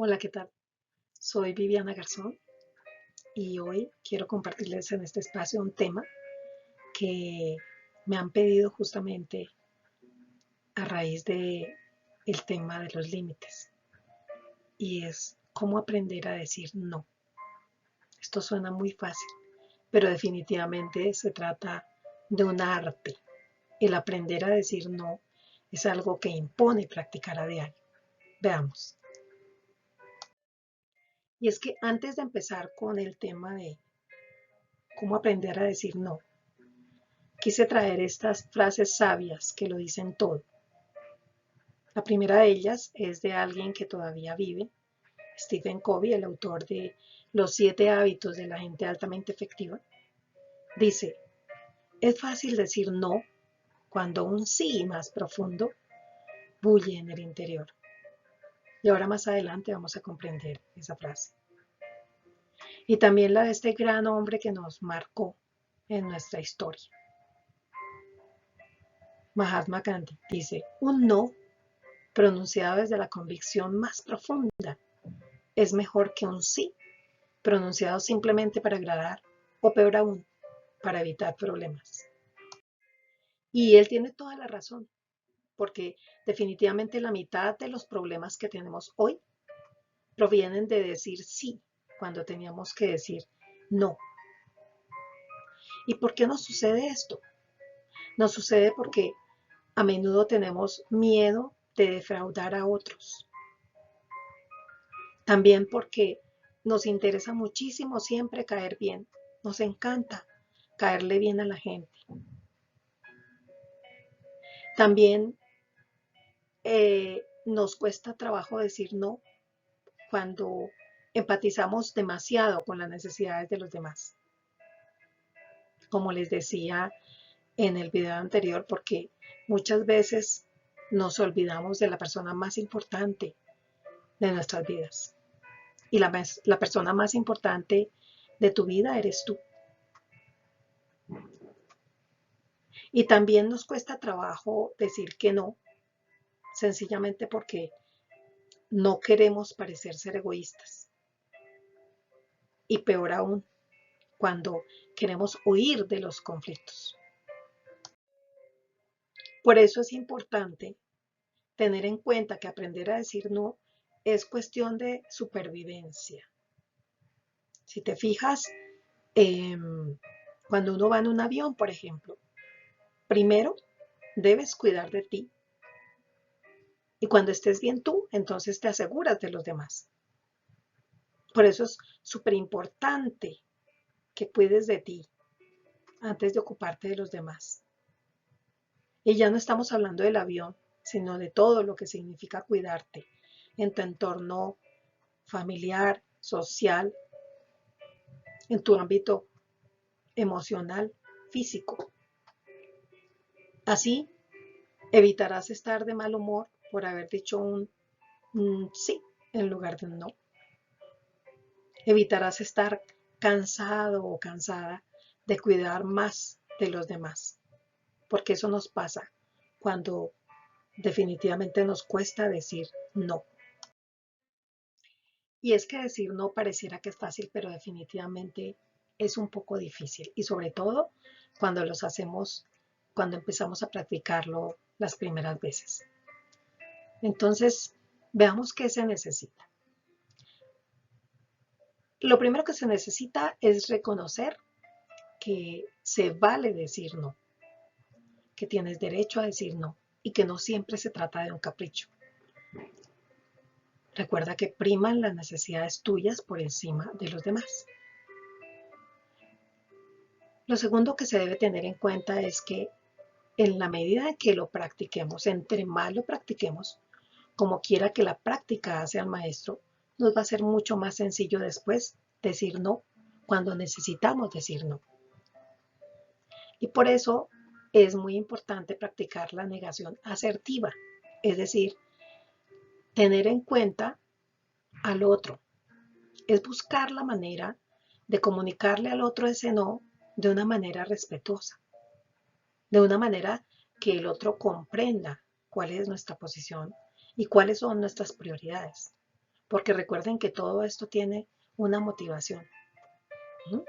Hola, ¿qué tal? Soy Viviana Garzón y hoy quiero compartirles en este espacio un tema que me han pedido justamente a raíz de el tema de los límites y es cómo aprender a decir no. Esto suena muy fácil, pero definitivamente se trata de un arte. El aprender a decir no es algo que impone practicar a diario. Veamos. Y es que antes de empezar con el tema de cómo aprender a decir no, quise traer estas frases sabias que lo dicen todo. La primera de ellas es de alguien que todavía vive, Stephen Covey, el autor de Los 7 hábitos de la gente altamente efectiva. Dice, es fácil decir no cuando un sí más profundo bulle en el interior. Y ahora más adelante vamos a comprender esa frase. Y también la de este gran hombre que nos marcó en nuestra historia. Mahatma Gandhi dice, un no pronunciado desde la convicción más profunda es mejor que un sí pronunciado simplemente para agradar o peor aún, para evitar problemas. Y él tiene toda la razón, porque definitivamente la mitad de los problemas que tenemos hoy provienen de decir sí cuando teníamos que decir no. ¿Y por qué nos sucede esto? Nos sucede porque a menudo tenemos miedo de defraudar a otros. También porque nos interesa muchísimo siempre caer bien. Nos encanta caerle bien a la gente. También nos cuesta trabajo decir no cuando empatizamos demasiado con las necesidades de los demás. Como les decía en el video anterior, porque muchas veces nos olvidamos de la persona más importante de nuestras vidas. Y la persona más importante de tu vida eres tú. Y también nos cuesta trabajo decir que no, sencillamente porque no queremos parecer ser egoístas. Y peor aún, cuando queremos huir de los conflictos. Por eso es importante tener en cuenta que aprender a decir no es cuestión de supervivencia. Si te fijas, eh, cuando uno va en un avión, por ejemplo, primero debes cuidar de ti. Y cuando estés bien tú, entonces te aseguras de los demás. Por eso es súper importante que cuides de ti antes de ocuparte de los demás. Y ya no estamos hablando del avión, sino de todo lo que significa cuidarte en tu entorno familiar, social, en tu ámbito emocional, físico. Así evitarás estar de mal humor por haber dicho un sí en lugar de un no. Evitarás estar cansado o cansada de cuidar más de los demás, porque eso nos pasa cuando definitivamente nos cuesta decir no. Y es que decir no pareciera que es fácil, pero definitivamente es un poco difícil. Y sobre todo cuando los hacemos, cuando empezamos a practicarlo las primeras veces. Entonces, veamos qué se necesita. Lo primero que se necesita es reconocer que se vale decir no, que tienes derecho a decir no y que no siempre se trata de un capricho. Recuerda que priman las necesidades tuyas por encima de los demás. Lo segundo que se debe tener en cuenta es que en la medida en que lo practiquemos, entre más lo practiquemos, como quiera que la práctica hace al maestro, nos va a ser mucho más sencillo después decir no cuando necesitamos decir no. Y por eso es muy importante practicar la negación asertiva, es decir, tener en cuenta al otro. Es buscar la manera de comunicarle al otro ese no de una manera respetuosa, de una manera que el otro comprenda cuál es nuestra posición y cuáles son nuestras prioridades. porque recuerden que todo esto tiene una motivación. ¿Mm?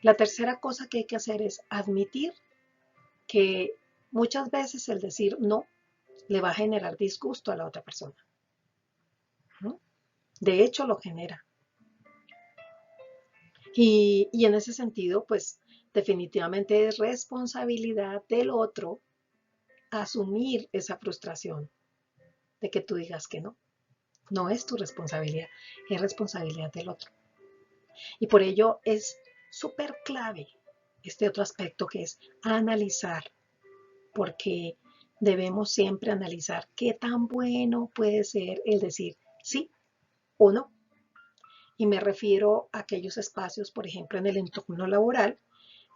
La tercera cosa que hay que hacer es admitir que muchas veces el decir no le va a generar disgusto a la otra persona. ¿No? De hecho, lo genera. Y en ese sentido, pues definitivamente es responsabilidad del otro asumir esa frustración de que tú digas que no. No es tu responsabilidad, es responsabilidad del otro. Y por ello es súper clave este otro aspecto que es analizar, porque debemos siempre analizar qué tan bueno puede ser el decir sí o no. Y me refiero a aquellos espacios, por ejemplo, en el entorno laboral,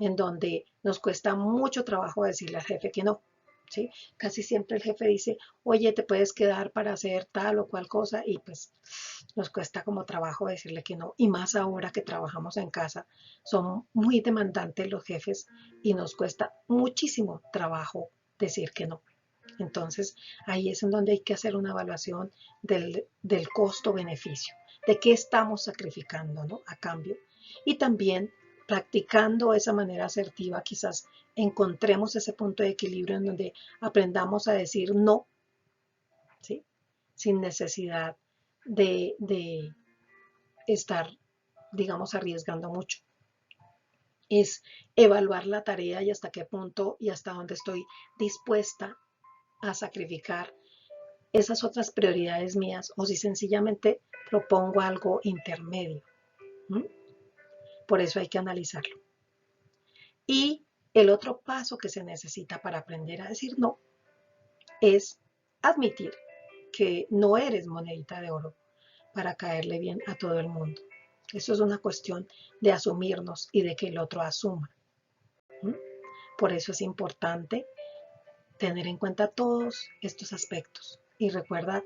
en donde nos cuesta mucho trabajo decirle al jefe que no. ¿Sí? Casi siempre el jefe dice, oye, te puedes quedar para hacer tal o cual cosa, y pues nos cuesta como trabajo decirle que no. Y más ahora que trabajamos en casa, son muy demandantes los jefes y nos cuesta muchísimo trabajo decir que no. Entonces, ahí es en donde hay que hacer una evaluación del costo-beneficio, de qué estamos sacrificando, ¿no? A cambio. Y también practicando esa manera asertiva, quizás encontremos ese punto de equilibrio en donde aprendamos a decir no, ¿sí? Sin necesidad de estar, digamos, arriesgando mucho. Es evaluar la tarea y hasta qué punto y hasta dónde estoy dispuesta a sacrificar esas otras prioridades mías o si sencillamente propongo algo intermedio. ¿Mm? Por eso hay que analizarlo. Y el otro paso que se necesita para aprender a decir no es admitir que no eres monedita de oro para caerle bien a todo el mundo. Eso es una cuestión de asumirnos y de que el otro asuma. ¿Mm? Por eso es importante tener en cuenta todos estos aspectos. Y recuerda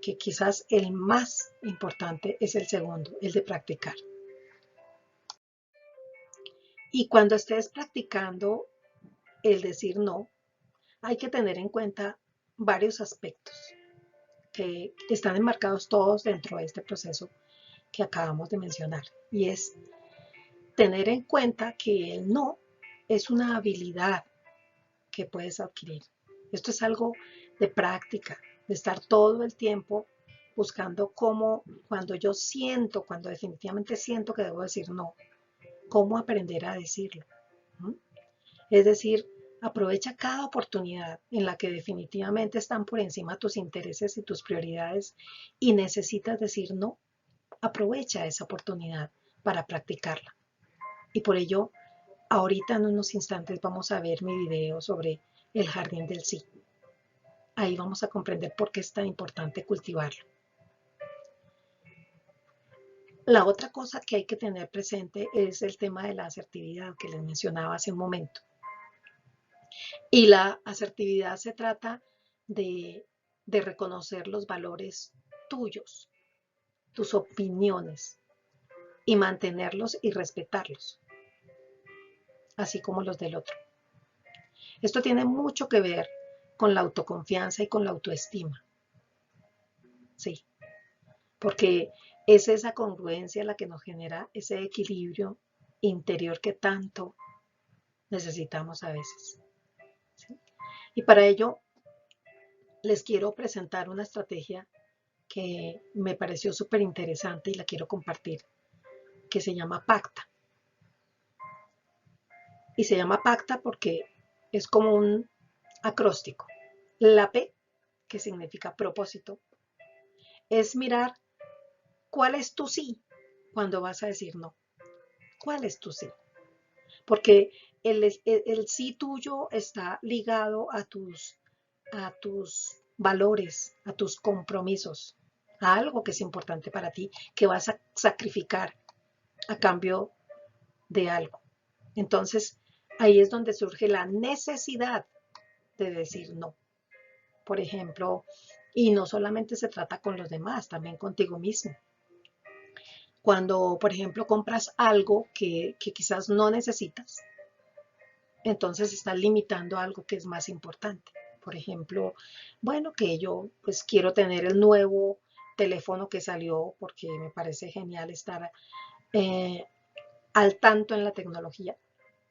que quizás el más importante es el segundo, el de practicar. Y cuando estés practicando el decir no, hay que tener en cuenta varios aspectos que están enmarcados todos dentro de este proceso que acabamos de mencionar. Y es tener en cuenta que el no es una habilidad que puedes adquirir. Esto es algo de práctica, de estar todo el tiempo buscando cómo, cuando definitivamente siento que debo decir no, cómo aprender a decirlo. ¿No? Es decir, aprovecha cada oportunidad en la que definitivamente están por encima tus intereses y tus prioridades y necesitas decir no. Aprovecha esa oportunidad para practicarla. Y por ello, ahorita en unos instantes vamos a ver mi video sobre el jardín del sí. Ahí vamos a comprender por qué es tan importante cultivarlo. La otra cosa que hay que tener presente es el tema de la asertividad que les mencionaba hace un momento. Y la asertividad se trata de reconocer los valores tuyos, tus opiniones, y mantenerlos y respetarlos, así como los del otro. Esto tiene mucho que ver con la autoconfianza y con la autoestima. Sí, porque es esa congruencia la que nos genera ese equilibrio interior que tanto necesitamos a veces. ¿Sí? Y para ello les quiero presentar una estrategia que me pareció súper interesante y la quiero compartir, que se llama Pacta. Y se llama Pacta porque es como un acróstico. La P, que significa propósito, es mirar cuál es tu sí cuando vas a decir no. ¿Cuál es tu sí? Porque el sí tuyo está ligado a tus valores, a tus compromisos, a algo que es importante para ti, que vas a sacrificar a cambio de algo. Entonces, ahí es donde surge la necesidad de decir no. Por ejemplo, y no solamente se trata con los demás, también contigo mismo. Cuando, por ejemplo, compras algo que quizás no necesitas, entonces estás limitando algo que es más importante. Por ejemplo, bueno, que yo pues quiero tener el nuevo teléfono que salió porque me parece genial estar eh, al tanto en la tecnología.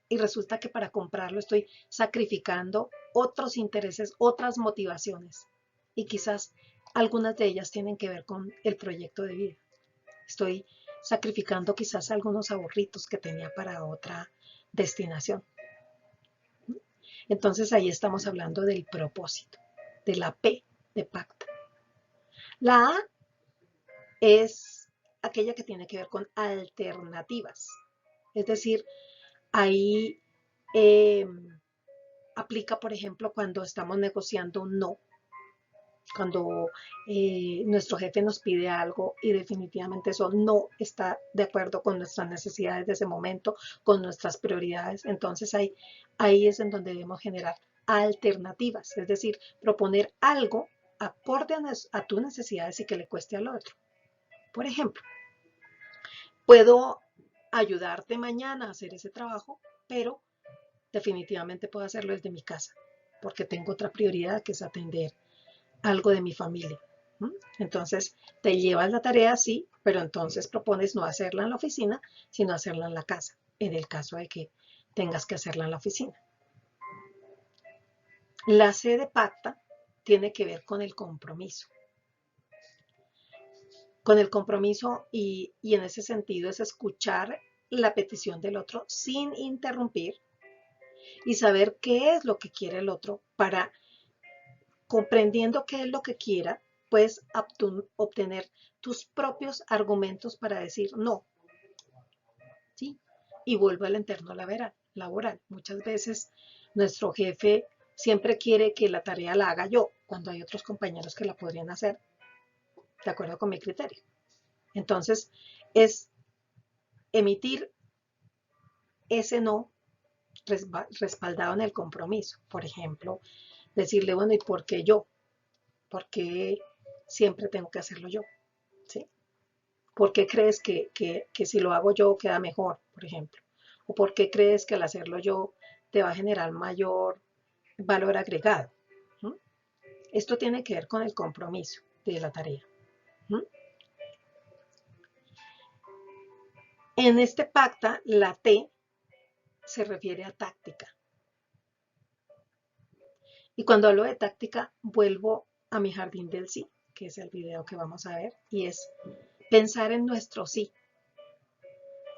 Y resulta que para comprarlo estoy sacrificando otros intereses, otras motivaciones. Y quizás algunas de ellas tienen que ver con el proyecto de vida. Estoy sacrificando quizás algunos ahorritos que tenía para otra destinación. Entonces ahí estamos hablando del propósito, de la P de pacta. La A es aquella que tiene que ver con alternativas. Es decir, ahí eh, aplica, por ejemplo, cuando estamos negociando un no, cuando nuestro jefe nos pide algo y definitivamente eso no está de acuerdo con nuestras necesidades de ese momento, con nuestras prioridades. Entonces ahí es en donde debemos generar alternativas, es decir, proponer algo acorde a tus necesidades y que le cueste al otro. Por ejemplo, puedo ayudarte mañana a hacer ese trabajo, pero definitivamente puedo hacerlo desde mi casa, porque tengo otra prioridad que es atender algo de mi familia. Entonces, te llevas la tarea, sí, pero entonces propones no hacerla en la oficina, sino hacerla en la casa, en el caso de que tengas que hacerla en la oficina. La C de pacta tiene que ver con el compromiso. Con el compromiso y en ese sentido es escuchar la petición del otro sin interrumpir y saber qué es lo que quiere el otro para, comprendiendo qué es lo que quiera, puedes obtener tus propios argumentos para decir no, ¿sí? Y vuelvo al entorno laboral. Muchas veces nuestro jefe siempre quiere que la tarea la haga yo, cuando hay otros compañeros que la podrían hacer de acuerdo con mi criterio. Entonces, es emitir ese no respaldado en el compromiso. Por ejemplo, decirle, bueno, ¿y por qué yo? ¿Por qué siempre tengo que hacerlo yo? ¿Sí? ¿Por qué crees que si lo hago yo queda mejor, por ejemplo? ¿O por qué crees que al hacerlo yo te va a generar mayor valor agregado? ¿Mm? Esto tiene que ver con el compromiso de la tarea. ¿Mm? En este pacta, la T se refiere a táctica. Y cuando hablo de táctica, vuelvo a mi jardín del sí, que es el video que vamos a ver, y es pensar en nuestro sí.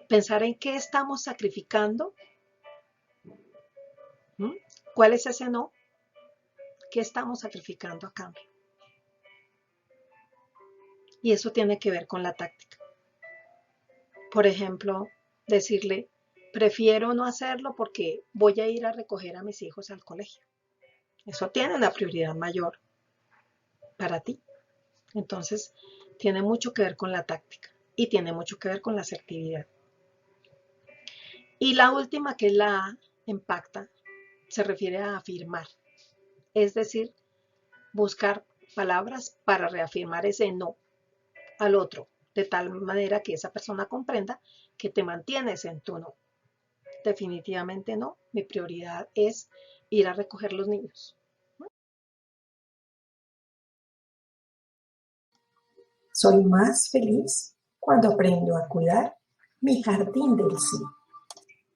Pensar en qué estamos sacrificando. ¿Mm? ¿Cuál es ese no? ¿Qué estamos sacrificando a cambio? Y eso tiene que ver con la táctica. Por ejemplo, decirle, prefiero no hacerlo porque voy a ir a recoger a mis hijos al colegio. Eso tiene una prioridad mayor para ti. Entonces, tiene mucho que ver con la táctica y tiene mucho que ver con la asertividad. Y la última, que es la A, en pacta, se refiere a afirmar. Es decir, buscar palabras para reafirmar ese no al otro, de tal manera que esa persona comprenda que te mantienes en tu no. Definitivamente no, mi prioridad es ir a recoger los niños. Soy más feliz cuando aprendo a cuidar mi jardín del sí.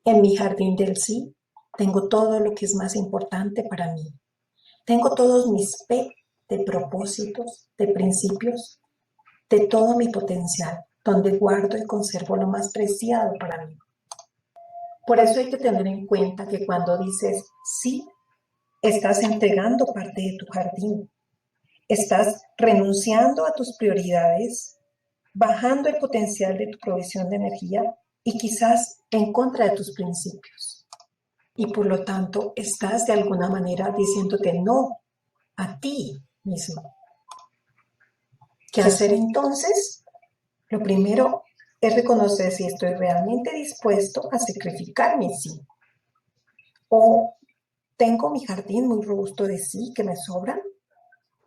En mi jardín del sí tengo todo lo que es más importante para mí. Tengo todos mis P de propósitos, de principios, de todo mi potencial, donde guardo y conservo lo más preciado para mí. Por eso hay que tener en cuenta que cuando dices sí, estás entregando parte de tu jardín. Estás renunciando a tus prioridades, bajando el potencial de tu provisión de energía y quizás en contra de tus principios. Y por lo tanto, estás de alguna manera diciéndote no a ti mismo. ¿Qué hacer entonces? Lo primero es reconocer si estoy realmente dispuesto a sacrificar mi sí. O tengo mi jardín muy robusto de sí que me sobran.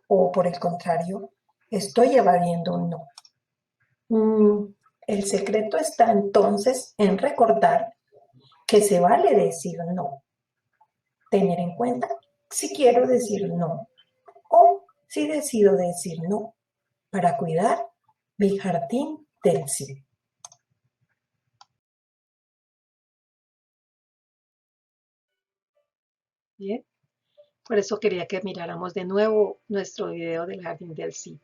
O por el contrario, estoy evadiendo un no. El secreto está entonces en recordar que se vale decir no. Tener en cuenta si quiero decir no o si decido decir no para cuidar mi jardín del sí. Bien, por eso quería que miráramos de nuevo nuestro video del jardín del sí,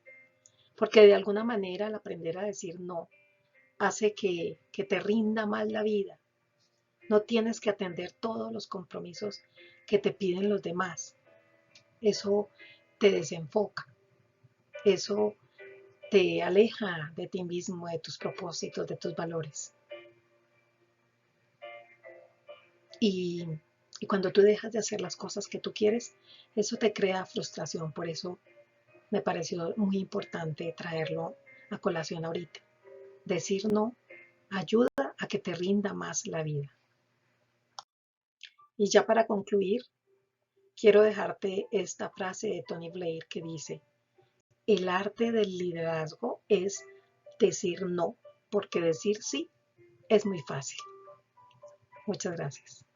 porque de alguna manera el aprender a decir no hace que te rinda más la vida. No tienes que atender todos los compromisos que te piden los demás. Eso te desenfoca, eso te aleja de ti mismo, de tus propósitos, de tus valores. Y, y cuando tú dejas de hacer las cosas que tú quieres, eso te crea frustración. Por eso me pareció muy importante traerlo a colación ahorita. Decir no ayuda a que te rinda más la vida. Y ya para concluir, quiero dejarte esta frase de Tony Blair que dice: el arte del liderazgo es decir no, porque decir sí es muy fácil. Muchas gracias.